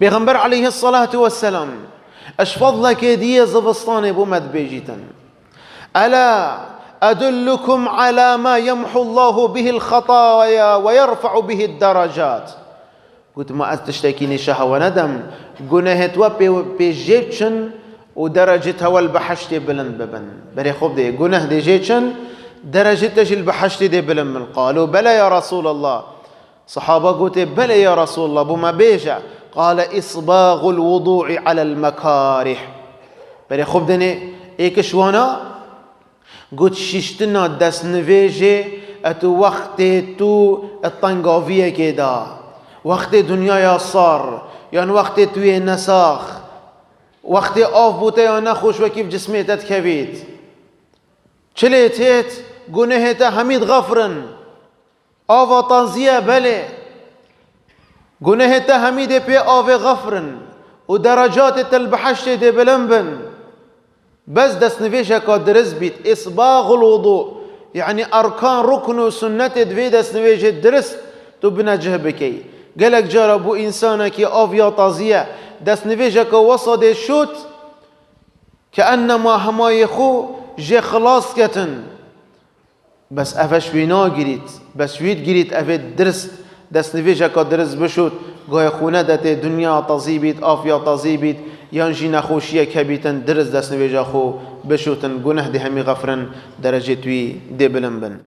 پیغمبر عليه الصلاة والسلام اش فضلك دي زفستان بومد بيجيتن ألا أدلكم على ما يمحو الله به الخطايا ويرفع به الدرجات. قلت ما أتشتكيني شهوة ندم قنهت وبيجيتشن ودرجتها والبحشت بلند ببن بري خوب دي قنه دي جيتشن درجتش البحشت دي بلند من قالوا بلى يا رسول الله. صحابة قلت بلى يا رسول الله بما بيجا قال إصباغ الوضوع على المكاره. بري خوب دني ايكش وانا قلت ششتنا دس نفيجي اتو وقت تو الطنقافية كدا وقت دنيا يا صار يعني وقت توي نساخ وقت آف بوتا يا نخوش وكيف جسمي تتكبيت چليت هيت قنهتا حميد غفرن آفا تنزية بلي قنهتا حميد بي آفا غفرن ودرجات البحشت دي بلنبن بس دس نفيشة كدرس بيت إصباغ الوضوء يعني أركان ركن وسنة دفي دس نفيشة درس تبنى جهبكي قالك جربوا إنسانك أفيا طازية دس نفيشة كوصد الشوت كأنما هما يخو جي خلاص كتن بس أفش بينا قريت بس ويد قريت أفيد درس دس نفيشة كدرس بشوت قايا خونة دتي دنيا طازيبيت أفيا طازيبيت يانجي نخوشية كبيتن درس دس نفيشة خو بشوتن قنه دي همي غفرن درجة وي دي بلنبن.